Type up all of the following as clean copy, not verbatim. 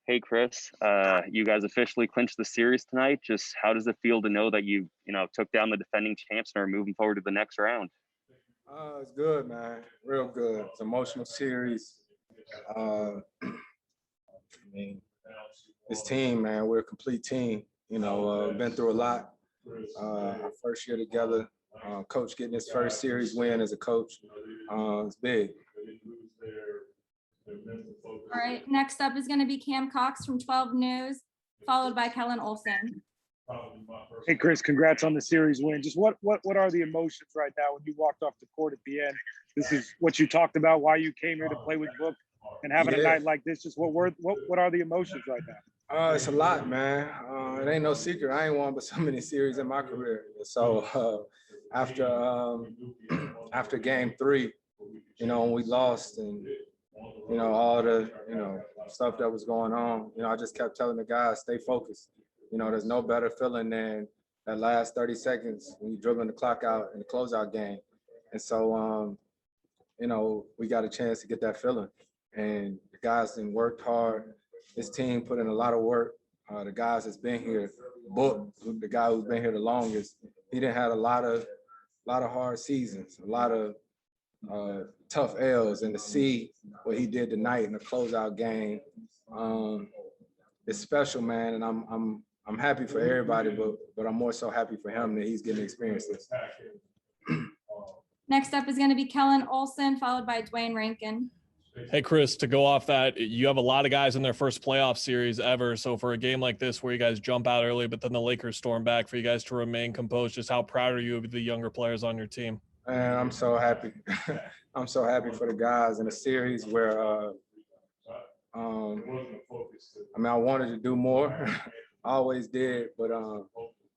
Hey, Chris, you guys officially clinched the series tonight. Just how does it feel to know that you took down the defending champs and are moving forward to the next round? It's good, man. Real good. It's an emotional series. I mean, this team, man, we're a complete team. Been through a lot. Our first year together, coach getting his first series win as a coach, it's big. All right, next up is going to be Cam Cox from 12 News, followed by Kellen Olsen. Hey, Chris, congrats on the series win. Just what are the emotions right now when you walked off the court at the end? This is what you talked about, why you came here to play with Book and having a night like this. Just what are the emotions right now? It's a lot, man. It ain't no secret. I ain't won but so many series in my career. So after game 3, when we lost and all the stuff that was going on, I just kept telling the guys, stay focused. There's no better feeling than that last 30 seconds when you're dribbling the clock out in the closeout game. And so, we got a chance to get that feeling. And the guys then worked hard. This team put in a lot of work. The guys that's been here, Book, the guy who's been here the longest, he done had a lot of hard seasons, a lot of tough L's, and to see what he did tonight in the closeout game, it's special, man. And I'm happy for everybody, but I'm more so happy for him that he's getting to experience this. Next up is going to be Kellen Olsen, followed by Dwayne Rankin. Hey, Chris, to go off that, you have a lot of guys in their first playoff series ever. So for a game like this where you guys jump out early, but then the Lakers storm back, for you guys to remain composed, just how proud are you of the younger players on your team? Man, I'm so happy. I'm so happy for the guys in a series where, I wanted to do more. I always did, but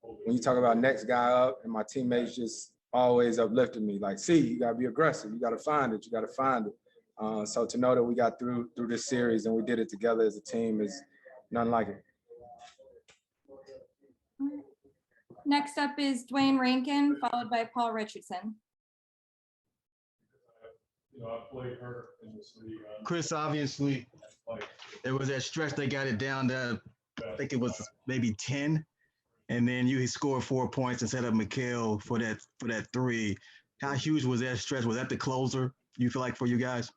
when you talk about next guy up, and my teammates just always uplifted me, like, see, you got to be aggressive. You got to find it. You got to find it. So to know that we got through this series and we did it together as a team is nothing like it. Next up is Dwayne Rankin, followed by Paul Richardson. I played her in this league. Chris, obviously, there was that stretch they got it down to, I think it was maybe 10, and then you scored 4 points and set up Mikal for that 3. How huge was that stretch? Was that the closer, you feel like, for you guys?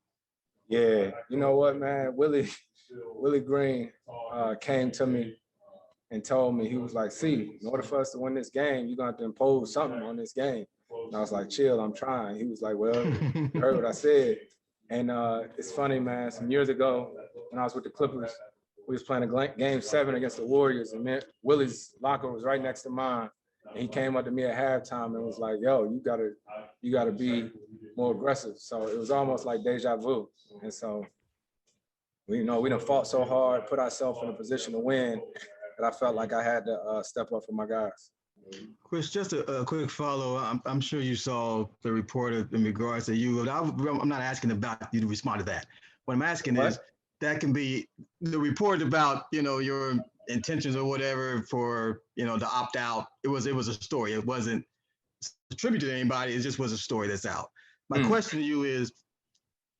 Yeah, you know what, man? Willie Green came to me and told me, he was like, see, in order for us to win this game, you're going to have to impose something on this game. And I was like, chill, I'm trying. He was like, well, you heard what I said. And it's funny, man, some years ago when I was with the Clippers, we was playing a game 7 against the Warriors, and then Willie's locker was right next to mine. And he came up to me at halftime and was like, yo, you gotta be more aggressive. So it was almost like deja vu. And so, we done fought so hard, put ourselves in a position to win, that I felt like I had to step up for my guys. Chris, just a quick follow. I'm sure you saw the report in regards to you. I'm not asking about you to respond to that. What I'm asking is, that can be the report about, your intentions or whatever for, to opt out. It was a story. It wasn't attributed to anybody. It just was a story that's out. My question to you is,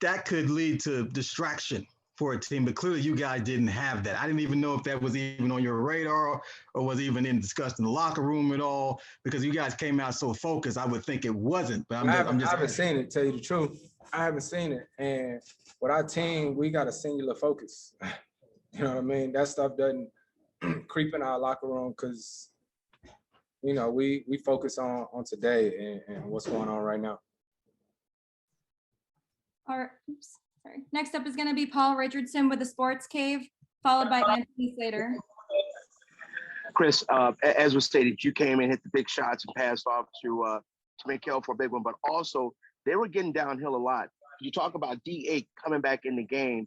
that could lead to distraction for a team, but clearly you guys didn't have that. I didn't even know if that was even on your radar or was even discussed in the locker room at all, because you guys came out so focused. I would think it wasn't, but I haven't seen it, tell you the truth. I haven't seen it. And with our team, we got a singular focus. You know what I mean? That stuff doesn't creep in our locker room because, we focus on today and what's going on right now. All right, sorry. Next up is going to be Paul Richardson with the Sports Cave, followed by Anthony Slater. Chris, as was stated, you came in, hit the big shots, and passed off to Mikal for a big one, but also they were getting downhill a lot. You talk about D8 coming back in the game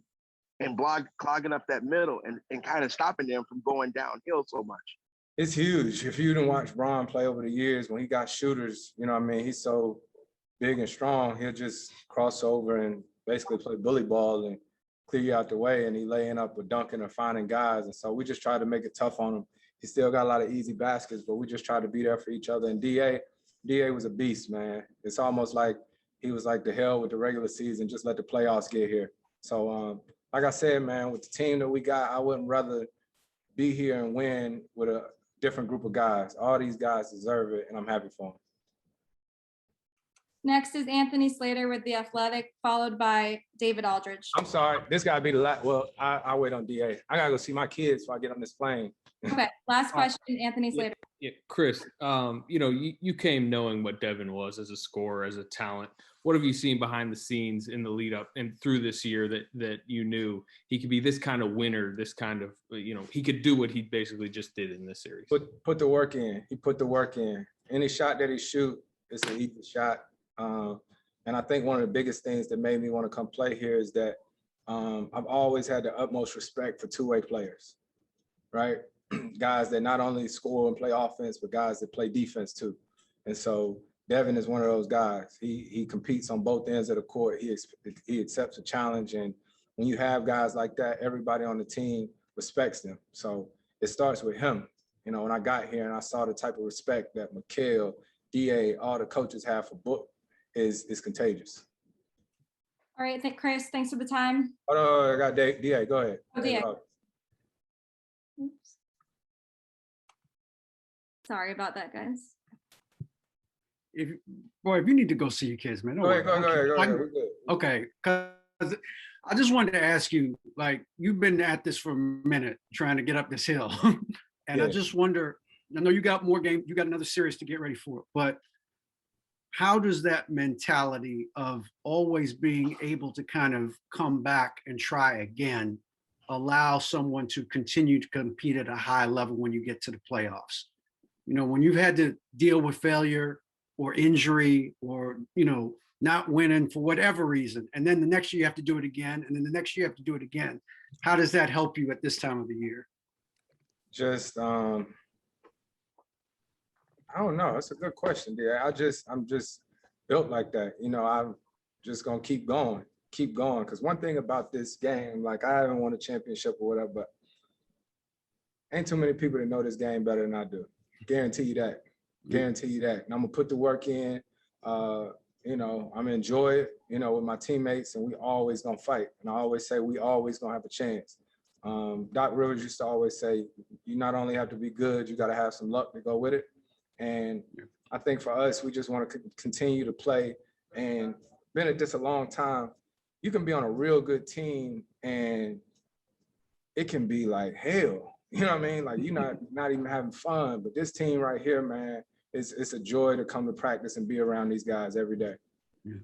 and clogging up that middle and kind of stopping them from going downhill so much. It's huge. If you didn't watch Bron play over the years, when he got shooters, he's so big and strong, he'll just cross over and basically play bully ball and clear you out the way, and he laying up with dunking or finding guys. And so we just try to make it tough on him. He still got a lot of easy baskets, but we just try to be there for each other. And DA was a beast, man. It's almost like he was like, the hell with the regular season, just let the playoffs get here. So like I said, man, with the team that we got, I wouldn't rather be here and win with a different group of guys. All these guys deserve it, and I'm happy for them. Next is Anthony Slater with The Athletic, followed by David Aldridge. I'm sorry, this gotta be the last. Well, I wait on DA. I gotta go see my kids before I get on this plane. Okay, last question, Anthony Slater. Yeah, Chris, you came knowing what Devin was as a scorer, as a talent. What have you seen behind the scenes in the lead up and through this year that you knew he could be this kind of winner, this kind of, he could do what he basically just did in this series? Put the work in. He put the work in. Any shot that he shoot, it's an easy shot. And I think one of the biggest things that made me want to come play here is that I've always had the utmost respect for two-way players, right? Guys that not only score and play offense, but guys that play defense too. And so Devin is one of those guys. He competes on both ends of the court. He accepts a challenge. And when you have guys like that, everybody on the team respects them. So it starts with him. When I got here and I saw the type of respect that Mikhail, DA, all the coaches have for Book is contagious. All right, Chris, thanks for the time. Oh, I got DA, go ahead. Oh, DA. Oops. Sorry about that, guys. If you need to go see your kids, man. Go ahead. We're good. Okay, because I just wanted to ask you, you've been at this for a minute trying to get up this hill. And yeah. I just wonder, I know you got more games, you got another series to get ready for, but how does that mentality of always being able to kind of come back and try again allow someone to continue to compete at a high level when you get to the playoffs? When you've had to deal with failure or injury or, not winning for whatever reason, and then the next year you have to do it again, and then the next year you have to do it again. How does that help you at this time of the year? Just, I don't know. That's a good question, dear. I'm just built like that. I'm just gonna keep going. Because one thing about this game, I haven't won a championship or whatever, but ain't too many people that know this game better than I do. Guarantee you that. And I'm gonna put the work in. I'm gonna enjoy it, with my teammates, and we always gonna fight. And I always say we always gonna have a chance. Doc Rivers used to always say, you not only have to be good, you got to have some luck to go with it. And I think for us, we just want to continue to play. And been at this a long time, you can be on a real good team and it can be like hell. You know what I mean? You're not even having fun. But this team right here, man, it's a joy to come to practice and be around these guys every day. Yeah.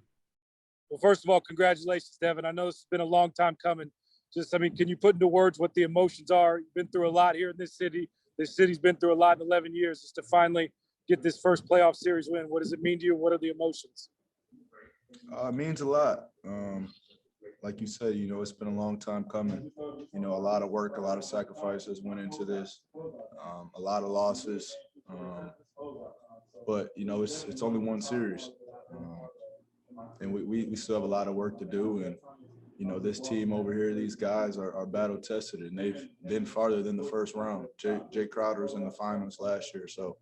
Well, first of all, congratulations, Devin. I know it's been a long time coming. Can you put into words what the emotions are? You've been through a lot here in this city. This city's been through a lot in 11 years. Just to finally get this first playoff series win, what does it mean to you? What are the emotions? It means a lot. Like you said, it's been a long time coming. A lot of work, a lot of sacrifices went into this, a lot of losses. But, it's only one series. And we still have a lot of work to do. And, this team over here, these guys are battle tested, and they've been farther than the first round. Jae Crowder was in the finals last year. So,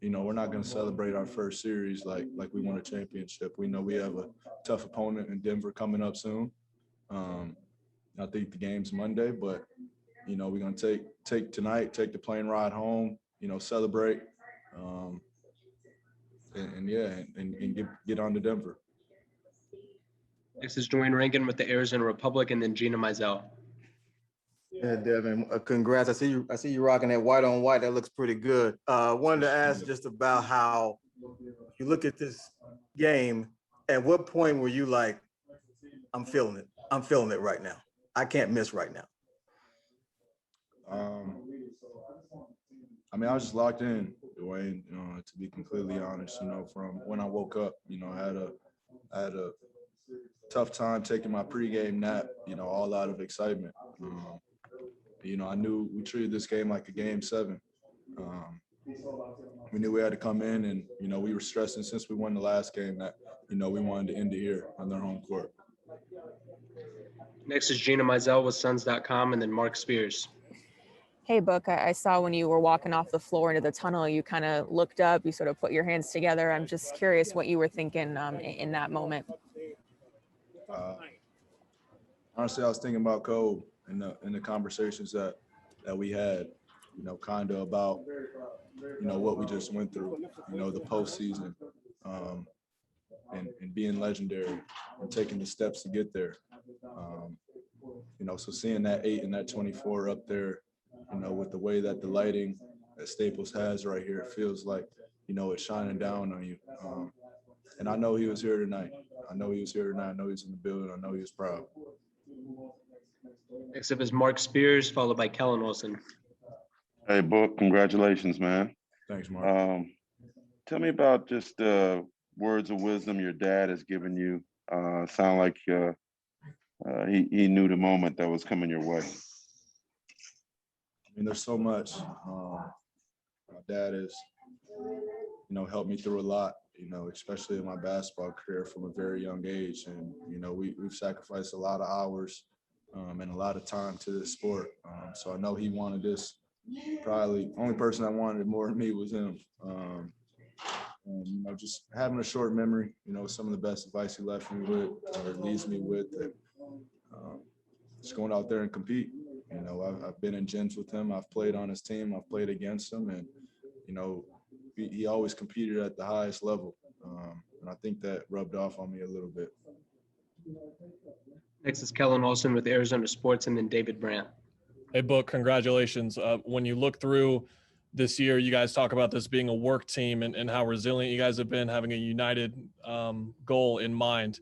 we're not going to celebrate our first series like we won a championship. We know we have a tough opponent in Denver coming up soon. I think the game's Monday, but, we're going to take tonight, take the plane ride home, celebrate, and get on to Denver. Next is Dwayne Rankin with the Arizona Republic, and then Gina Mizell. Yeah, Devin, congrats. I see you rocking that white on white. That looks pretty good. Wanted to ask just about how you look at this game. At what point were you like, I'm feeling it. I'm feeling it right now. I can't miss right now. I was just locked in, Dwayne, to be completely honest, from when I woke up, I had a tough time taking my pregame nap, all out of excitement. I knew we treated this game like a game 7. We knew we had to come in and, we were stressing since we won the last game that, we wanted to end it here on their home court. Next is Gina Mizell with Suns.com, and then Mark Spears. Hey, Book, I saw when you were walking off the floor into the tunnel, you kind of looked up, you sort of put your hands together. I'm just curious what you were thinking in that moment. Honestly, I was thinking about Kobe in the conversations that we had, kind of about, what we just went through, the postseason, and being legendary and taking the steps to get there. So seeing that 8 and that 24 up there, with the way that the lighting that Staples has right here, it feels like, it's shining down on you. And I know he was here tonight. I know he was in the building. I know he was proud. Next up is Mark Spears, followed by Kellen Olsen. Hey, Book, congratulations, man. Thanks, Mark. Tell me about just words of wisdom your dad has given you. Sound like he knew the moment that was coming your way. I mean, there's so much. My dad has, helped me through a lot, especially in my basketball career from a very young age. And, we've sacrificed a lot of hours and a lot of time to this sport. So I know he wanted this. Probably the only person that wanted it more than me was him. And, just having a short memory, some of the best advice he left me with or leaves me with, and just going out there and compete. I've been in gyms with him. I've played on his team. I've played against him. And, he always competed at the highest level. And I think that rubbed off on me a little bit. Next is Kellen Olsen with Arizona Sports, and then David Brandt. Hey, Book, congratulations. When you look through this year, you guys talk about this being a work team and how resilient you guys have been, having a united goal in mind.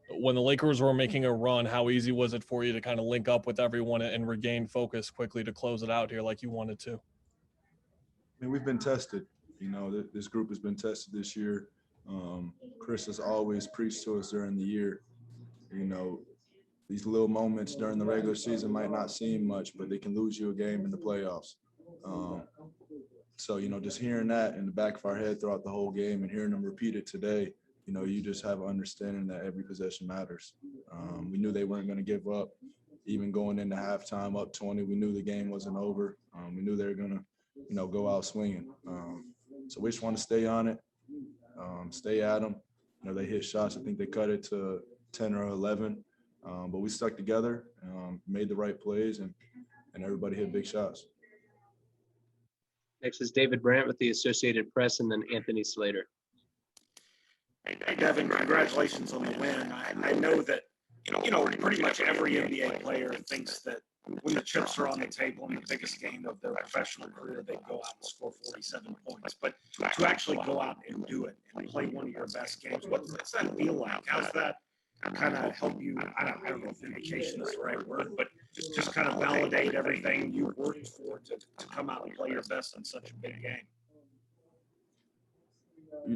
When the Lakers were making a run, how easy was it for you to kind of link up with everyone and regain focus quickly to close it out here like you wanted to? I mean, we've been tested. This group has been tested this year. Chris has always preached to us during the year. These little moments during the regular season might not seem much, but they can lose you a game in the playoffs. So, just hearing that in the back of our head throughout the whole game and hearing them repeat it today, you just have an understanding that every possession matters. We knew they weren't going to give up. Even going into halftime up 20, we knew the game wasn't over. We knew they were going to, go out swinging. So we just want to stay on it, stay at them. They hit shots. I think they cut it to 10 or 11. But we stuck together, made the right plays, and everybody hit big shots. Next is David Brandt with the Associated Press, and then Anthony Slater. Hey, Devin, congratulations on the win. I know that, pretty much every NBA player thinks that when the chips are on the table in the biggest game of their professional career, they go out and score 47 points. But to actually go out and do it and play one of your best games, what's that feel like? How's that kind of help you? I don't know if vindication is the right word, but just kind of validate everything you worked for to come out and play your best in such a big game.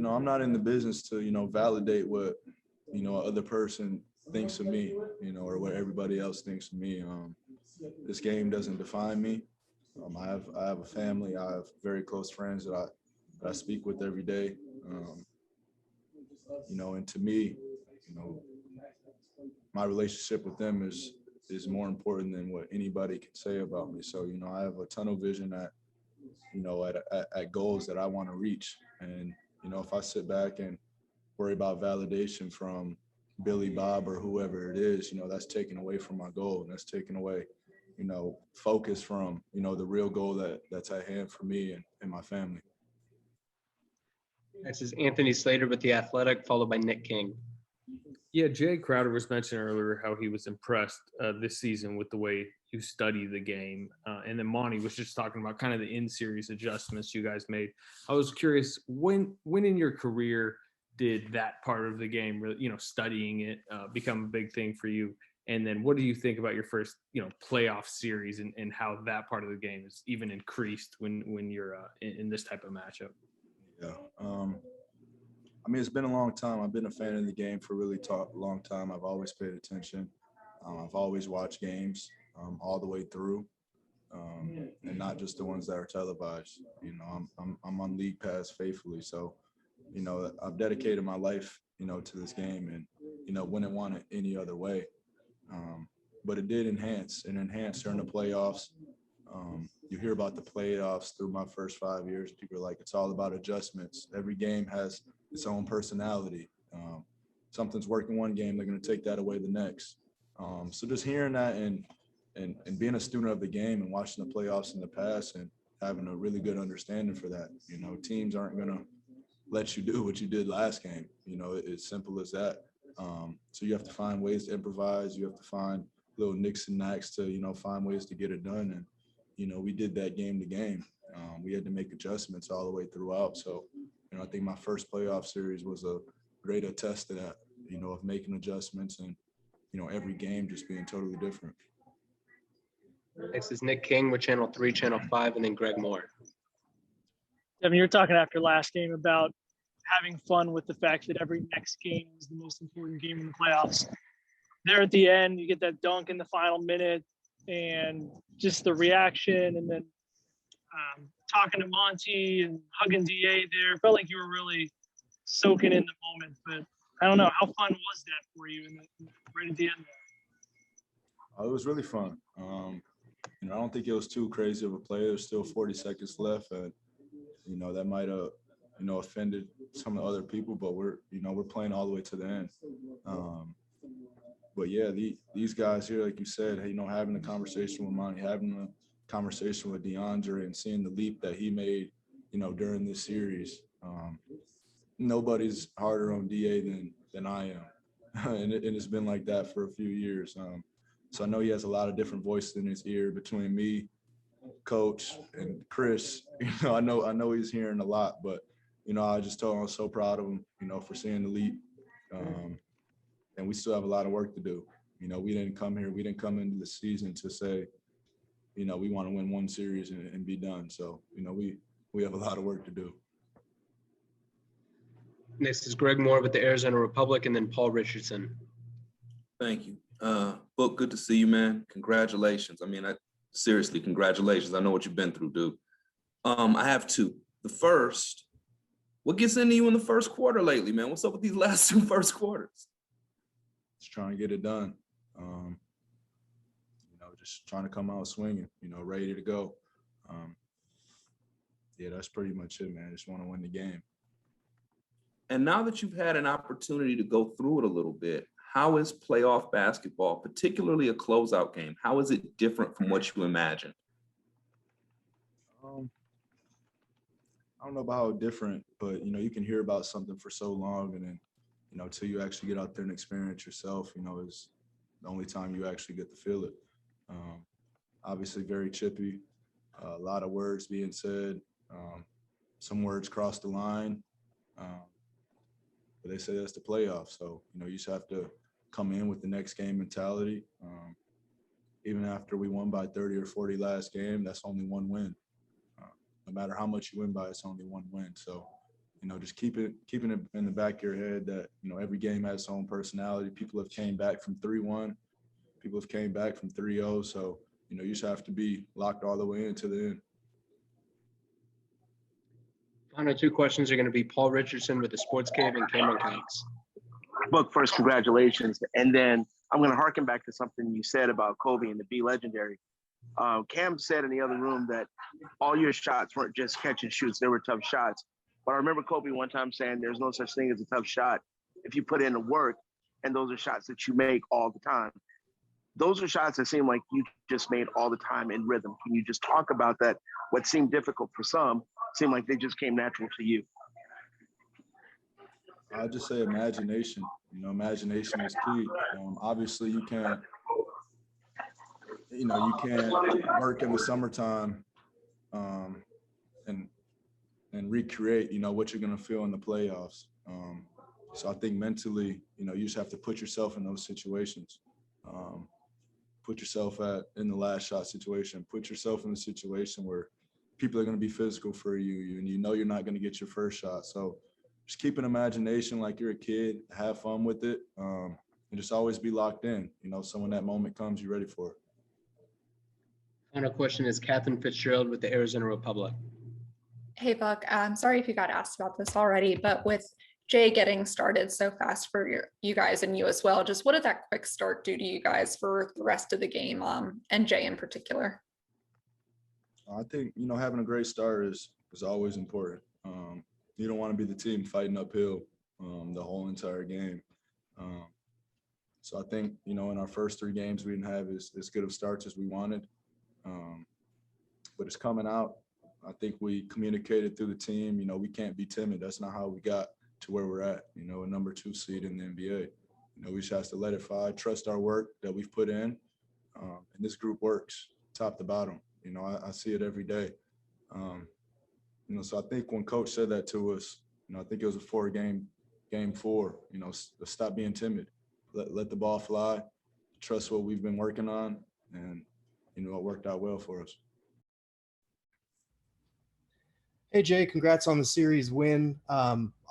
I'm not in the business to, validate what, other person thinks of me, or what everybody else thinks of me. This game doesn't define me. I have a family. I have very close friends that I speak with every day. And to me, my relationship with them is more important than what anybody can say about me. So, I have a tunnel vision at goals that I want to reach. And, if I sit back and worry about validation from Billy, Bob, or whoever it is, that's taken away from my goal. And that's taken away, focus from, the real goal that's at hand for me and my family. Next is Anthony Slater with The Athletic, followed by Nick King. Yeah, Jae Crowder was mentioning earlier how he was impressed this season with the way you study the game. And then Monty was just talking about kind of the in-series adjustments you guys made. I was curious, when in your career did that part of the game, really, studying it, become a big thing for you? And then what do you think about your first, playoff series and how that part of the game is even increased when you're in this type of matchup? Yeah. I mean, it's been a long time. I've been a fan of the game for a really long time. I've always paid attention. I've always watched games all the way through, and not just the ones that are televised. I'm on League Pass faithfully, so I've dedicated my life, to this game, and wouldn't want it any other way. But it did enhance during the playoffs. You hear about the playoffs through my first 5 years. People are like, it's all about adjustments. Every game has its own personality. Something's working one game, they're going to take that away the next. So just hearing that and being a student of the game and watching the playoffs in the past and having a really good understanding for that. You know, teams aren't going to let you do what you did last game. You know, it's simple as that. So you have to find ways to improvise. You have to find little nicks and knacks to, you know, find ways to get it done. And, you know, we did that game to game. We had to make adjustments all the way throughout. So, you know, I think my first playoff series was a great attest to that, you know, of making adjustments and, you know, every game just being totally different. Next is Nick King with Channel 3, Channel 5, and then Greg Moore. Devin, you were talking after last game about having fun with the fact that every next game is the most important game in the playoffs. There at the end, you get that dunk in the final minute and just the reaction, and then talking to Monty and hugging DA there. It felt like you were really soaking in the moment, but I don't know. How fun was that for you right at the end there? It was really fun. You know, I don't think it was too crazy of a play. There's still 40 seconds left, and you know that might have, you know, offended some of the other people. But we're playing all the way to the end. But yeah, these guys here, like you said, you know, having a conversation with Monty, having a conversation with DeAndre, and seeing the leap that he made, you know, during this series. Nobody's harder on DA than I am, and it's been like that for a few years. So I know he has a lot of different voices in his ear between me, Coach, and Chris. You know, I know he's hearing a lot, but you know, I just told him I'm so proud of him, you know, for seeing the leap. And we still have a lot of work to do. You know, we didn't come into the season to say, you know, we want to win one series and be done. So, you know, we have a lot of work to do. Next is Greg Moore with the Arizona Republic, and then Paul Richardson. Thank you. Book, good to see you, man. Congratulations. I mean, seriously, congratulations. I know what you've been through, dude. I have two. The first, what gets into you in the first quarter lately, man? What's up with these last two first quarters? Just trying to get it done. You know, just trying to come out swinging, you know, ready to go. Yeah, that's pretty much it, man. I just want to win the game. And now that you've had an opportunity to go through it a little bit, how is playoff basketball, particularly a closeout game, how is it different from what you imagined? I don't know about how different, but, you know, you can hear about something for so long, and then, you know, until you actually get out there and experience yourself, you know, is the only time you actually get to feel it. Obviously very chippy, a lot of words being said, some words cross the line. But they say that's the playoffs. So, you know, you just have to come in with the next game mentality. Even after we won by 30 or 40 last game, that's only one win. No matter how much you win by, it's only one win. So, you know, just keeping it in the back of your head that, you know, every game has its own personality. People have came back from 3-1. People have came back from 3-0. So, you know, you just have to be locked all the way into the end. Final two questions are going to be Paul Richardson with the Sports Cave and Cameron Cox. Book, first, congratulations. And then I'm going to harken back to something you said about Kobe and the Be Legendary. Cam said in the other room that all your shots weren't just catch and shoots. They were tough shots. But I remember Kobe one time saying there's no such thing as a tough shot if you put in the work, and those are shots that you make all the time. Those are shots that seem like you just made all the time in rhythm. Can you just talk about that? What seemed difficult for some seemed like they just came natural to you. I'll just say imagination. You know, imagination is key. Obviously, you can't work in the summertime and recreate, you know, what you're going to feel in the playoffs. So I think mentally, you know, you just have to put yourself in those situations. Put yourself in the last shot situation. Put yourself in a situation where people are going to be physical for you, and you know you're not going to get your first shot. So just keep an imagination like you're a kid, have fun with it, and just always be locked in. You know, so when that moment comes, you're ready for it. Final question is Catherine Fitzgerald with the Arizona Republic. Hey, Buck. I'm sorry if you got asked about this already, but with Jae getting started so fast for you guys and you as well, just what did that quick start do to you guys for the rest of the game, and Jae in particular? I think, you know, having a great start is always important. You don't want to be the team fighting uphill the whole entire game. So I think, you know, in our first 3 games, we didn't have as good of starts as we wanted. But it's coming out. I think we communicated through the team, you know, we can't be timid. That's not how we got to where we're at, you know, a number 2 seed in the NBA. You know, we just have to let it fly, trust our work that we've put in. And this group works top to bottom. You know, I see it every day. You know, so I think when coach said that to us, you know, I think it was before game 4, you know, stop being timid, let the ball fly, trust what we've been working on. And, you know, it worked out well for us. Hey, Jae, congrats on the series win.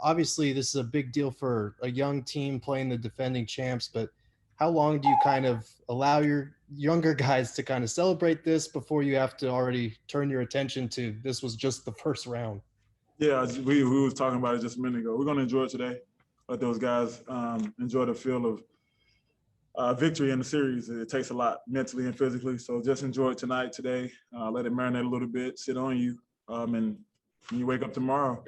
Obviously, this is a big deal for a young team playing the defending champs, but how long do you kind of allow your younger guys to kind of celebrate this before you have to already turn your attention to this was just the first round? Yeah, we was talking about it just a minute ago. We're going to enjoy it today. Let those guys enjoy the feel of victory in the series. It takes a lot mentally and physically, so just enjoy it today. Let it marinate a little bit, sit on you, and when you wake up tomorrow,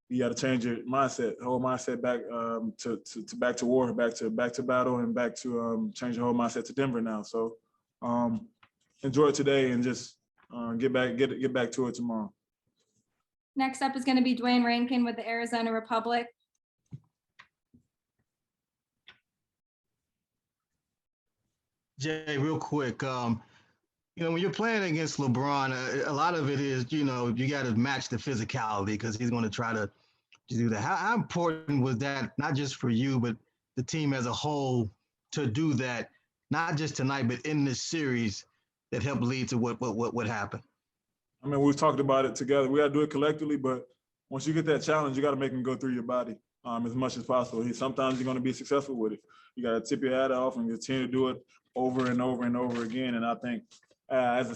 you got to change your mindset, whole mindset back back to war, back to battle, and back to change your whole mindset to Denver now. So enjoy it today and just get back to it tomorrow. Next up is going to be Dwayne Rankin with the Arizona Republic. Jay, real quick, you know, when you're playing against LeBron, a lot of it is, you know, you got to match the physicality because he's going to try to do that. How important was that, not just for you, but the team as a whole, to do that, not just tonight, but in this series that helped lead to what happened? I mean, we've talked about it together. We got to do it collectively, but once you get that challenge, you got to make them go through your body as much as possible. Sometimes you're going to be successful with it. You got to tip your hat off and continue to do it over and over and over again. And I think as the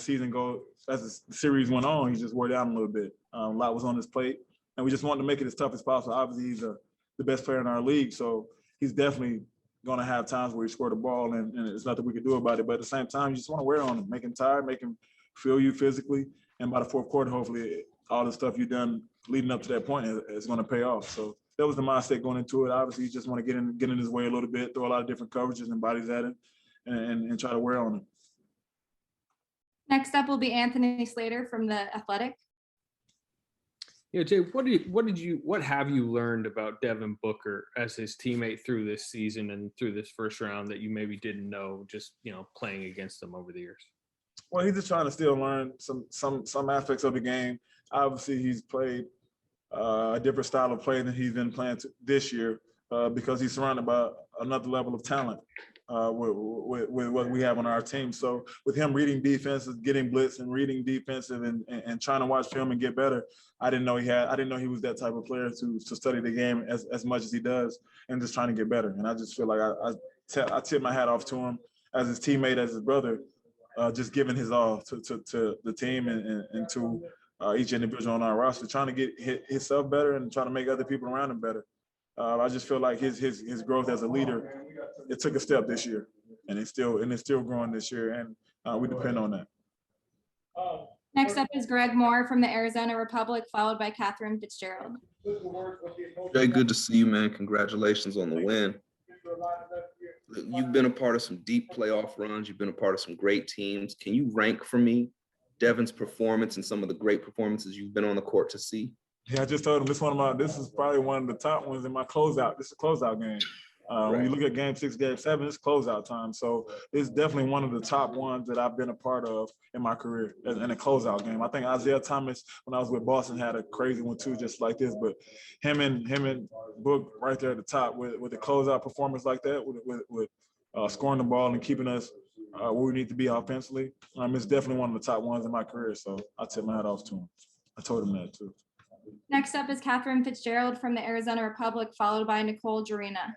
series went on, he just wore down a little bit. A lot was on his plate, and we just wanted to make it as tough as possible. Obviously, he's the best player in our league, so he's definitely going to have times where he scored the ball, and there's nothing we can do about it. But at the same time, you just want to wear on him, make him tired, make him feel you physically. And by the fourth quarter, hopefully, all the stuff you've done leading up to that point is going to pay off. So that was the mindset going into it. Obviously, you just want to get in his way a little bit, throw a lot of different coverages and bodies at him, and try to wear on him. Next up will be Anthony Slater from the Athletic. Yeah, Jay, what have you learned about Devin Booker as his teammate through this season and through this first round that you maybe didn't know just, you know, playing against him over the years? Well, he's just trying to still learn some aspects of the game. Obviously, he's played a different style of play than he's been playing this year because he's surrounded by another level of talent with what we have on our team. So with him reading defenses, getting blitz and reading defensive and trying to watch film and get better, I didn't know he was that type of player to study the game as much as he does and just trying to get better. And I just feel like I tip my hat off to him as his teammate, as his brother. Just giving his all to the team and to each individual on our roster, trying to get himself better and trying to make other people around him better. I just feel like his growth as a leader, it took a step this year, and it's still growing this year, and we depend on that. Next up is Greg Moore from the Arizona Republic, followed by Catherine Fitzgerald. Jay, good to see you, man. Congratulations on the win. You've been a part of some deep playoff runs. You've been a part of some great teams. Can you rank for me Devin's performance and some of the great performances you've been on the court to see? Yeah, I just told him this is probably one of the top ones in my closeout. This is a closeout game. When you look at game 6, game 7, it's closeout time. So it's definitely one of the top ones that I've been a part of in my career in a closeout game. I think Isaiah Thomas, when I was with Boston, had a crazy one too, just like this. But him and Book right there at the top with the closeout performance like that, with scoring the ball and keeping us where we need to be offensively, it's definitely one of the top ones in my career. So I tip my hat off to him. I told him that too. Next up is Catherine Fitzgerald from the Arizona Republic, followed by Nicole Jarina.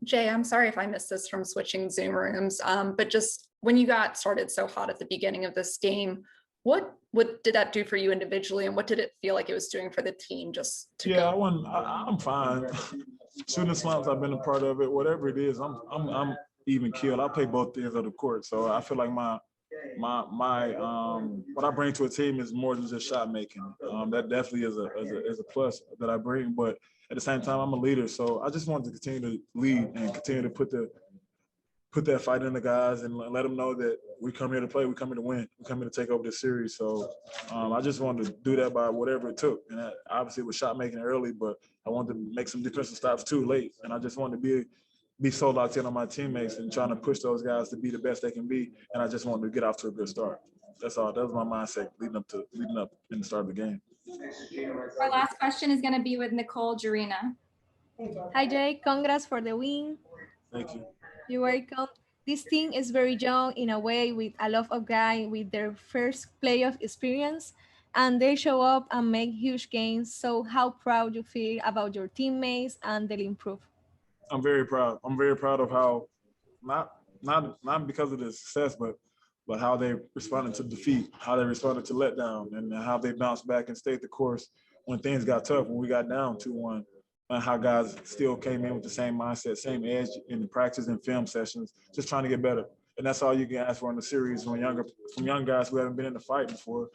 Jay, I'm sorry if I missed this from switching Zoom rooms, but just when you got started so hot at the beginning of this game, what did that do for you individually, and what did it feel like it was doing for the team? Just to I'm fine. Shooting slumps, I've been a part of it. Whatever it is, I'm even keeled. I play both ends of the court, so I feel like my what I bring to a team is more than just shot making. That definitely is a plus that I bring, but at the same time, I'm a leader, so I just wanted to continue to lead and continue to put the put that fight in the guys and let them know that we come here to play, we come here to win, we come here to take over this series. So I just wanted to do that by whatever it took. And that, obviously it was shot making early, but I wanted to make some defensive stops too late. And I just wanted to be so locked in on my teammates and trying to push those guys to be the best they can be. And I just wanted to get off to a good start. That's all. That was my mindset leading up in the start of the game. Our last question is going to be with Nicole Jarina. Hi, Jay. Congrats for the win. Thank you. You're welcome. This team is very young in a way, with a lot of guys with their first playoff experience, and they show up and make huge gains. So how proud you feel about your teammates and they'll improve? I'm very proud. I'm very proud of how, not because of the success, but how they responded to defeat, how they responded to letdown, and how they bounced back and stayed the course when things got tough, when we got down 2-1, and how guys still came in with the same mindset, same edge in the practice and film sessions, just trying to get better. And that's all you can ask for in the series from young guys who haven't been in the fight before.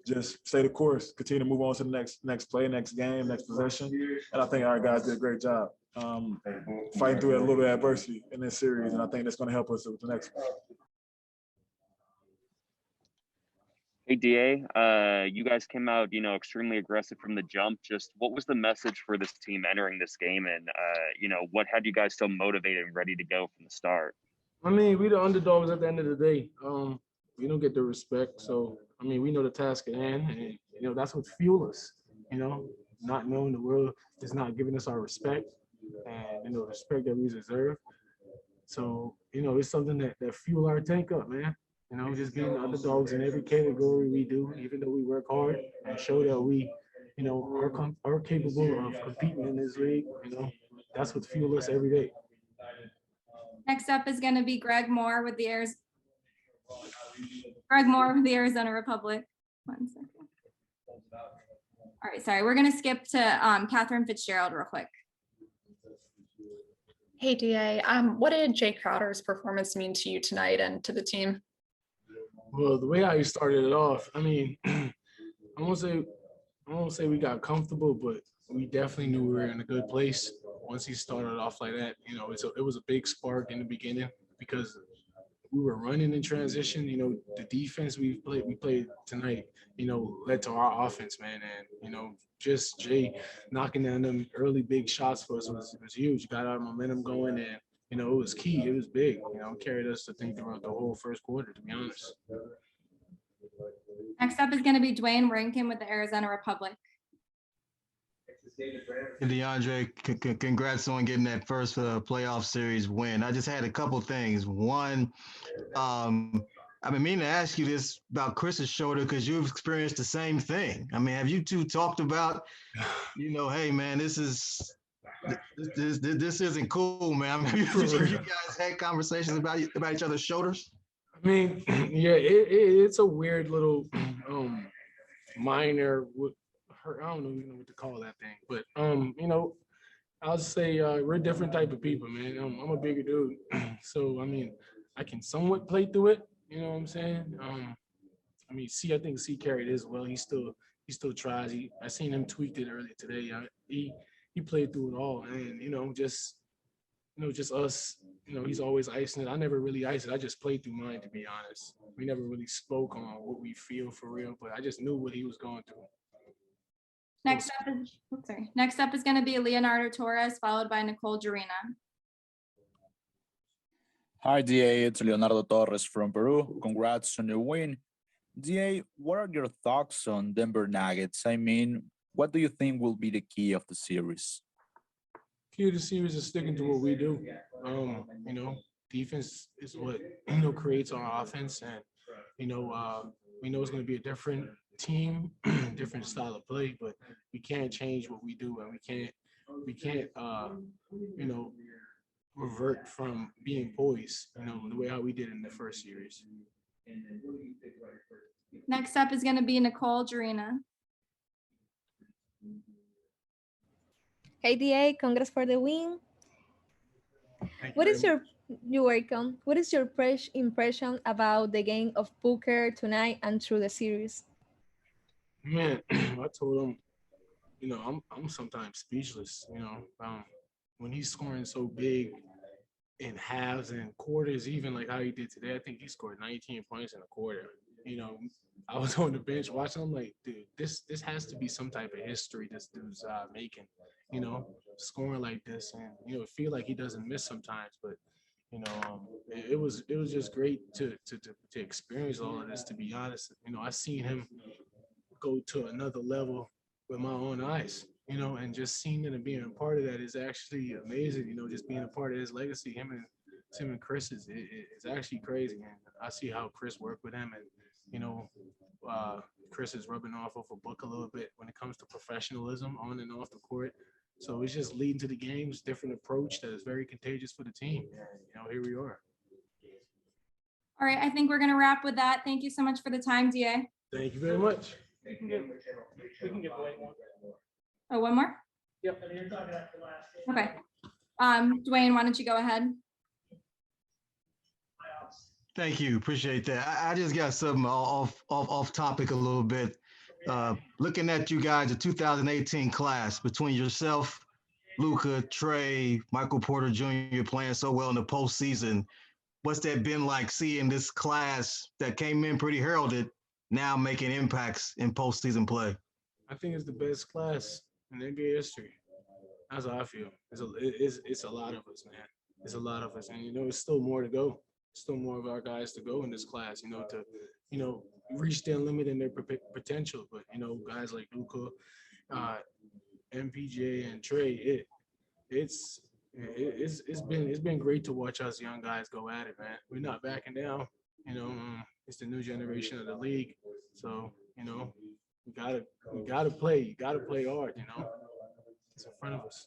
Just stay the course, continue to move on to the next play, next game, next possession. And I think our guys did a great job fighting through a little adversity in this series, and I think that's going to help us with the next one. Hey, DA, you guys came out, extremely aggressive from the jump. Just what was the message for this team entering this game? And, what had you guys so motivated and ready to go from the start? I mean, we the underdogs at the end of the day. We don't get the respect. So, I mean, we know the task at hand. And, that's what fuels us, not knowing the world is not giving us our respect and, respect that we deserve. So, it's something that fuel our tank up, man. Just being the underdogs in every category we do, even though we work hard and show that we, are capable of competing in this league. That's what fuels us every day. Next up is going to be Greg Moore with the Arizona Republic. 1 second. All right, sorry. We're going to skip to Catherine Fitzgerald real quick. Hey, DA. What did Jae Crowder's performance mean to you tonight and to the team? Well, the way how he started it off, I mean, I won't say we got comfortable, but we definitely knew we were in a good place. Once he started off like that, it was a big spark in the beginning because we were running in transition. The defense we played tonight, led to our offense, man. And, just Jay knocking down them early big shots for us was huge. Got our momentum going, and it was key. It was big. Carried us to think throughout the whole first quarter, to be honest. Next up is going to be Dwayne Rankin with the Arizona Republic. DeAndre, congrats on getting that first playoff series win. I just had a couple things. One, I've been meaning to ask you this about Chris's shoulder because you've experienced the same thing. I mean, have you two talked about, hey, man, this isn't cool, man? I mean, you guys had conversations about each other's shoulders? I mean, yeah, it's a weird little minor. I don't even know what to call that thing, but I'll say we're a different type of people, man. I'm a bigger dude, so I mean, I can somewhat play through it. You know what I'm saying? I mean, I think C carried his well. He still tries. I seen him tweaked it earlier today. He played through it all, and just us. He's always icing it. I never really iced it. I just played through mine, to be honest. We never really spoke on what we feel for real, but I just knew what he was going through. Next up is going to be Leonardo Torres, followed by Nicole Jarina. Hi, DA. It's Leonardo Torres from Peru. Congrats on your win. DA, what are your thoughts on Denver Nuggets? I mean, what do you think will be the key of the series? Key of the series is sticking to what we do. Defense is what creates our offense, and we know it's going to be a different team, different style of play, but we can't change what we do, and we can't revert from being poised, the way how we did in the first series. Next up is going to be Nicole Jarina. Hey, DA, congrats for the win. You're welcome. What is your impression about the game of Booker tonight and through the series? Man, I told him, I'm sometimes speechless, when he's scoring so big, in halves and quarters, even like how he did today. I think he scored 19 points in a quarter. You know, I was on the bench watching. I'm like, dude, this has to be some type of history this dude's making. You know, scoring like this, and you know, feel like he doesn't miss sometimes, but you know, it was just great to experience all of this. To be honest, you know, I seen him go to another level with my own eyes. You know, and just seeing it and being a part of that is actually amazing. You know, just being a part of his legacy, him and Chris is actually crazy. And I see how Chris worked with him, and you know, Chris is rubbing off of a book a little bit when it comes to professionalism on and off the court. So it's just leading to the games, different approach that is very contagious for the team. And, you know, here we are. All right, I think we're going to wrap with that. Thank you so much for the time, DA. Thank you very much. We can give away one. Oh, one more? Yep. I mean, you're talking after last game. Okay. Dwayne, why don't you go ahead? Thank you. Appreciate that. I just got something off topic a little bit. Looking at you guys, the 2018 class, between yourself, Luka, Trey, Michael Porter Jr. playing so well in the postseason, what's that been like seeing this class that came in pretty heralded now making impacts in postseason play? I think it's the best class in NBA history. That's how I feel. It's a lot of us, man. It's a lot of us, and you know, it's still more to go. Still more of our guys to go in this class, you know, to, you know, reach their limit and their potential. But, you know, guys like Luka, MPJ and Trey, it's been great to watch us young guys go at it, man. We're not backing down, you know, it's the new generation of the league. So, you know, we gotta play hard, you know, it's in front of us.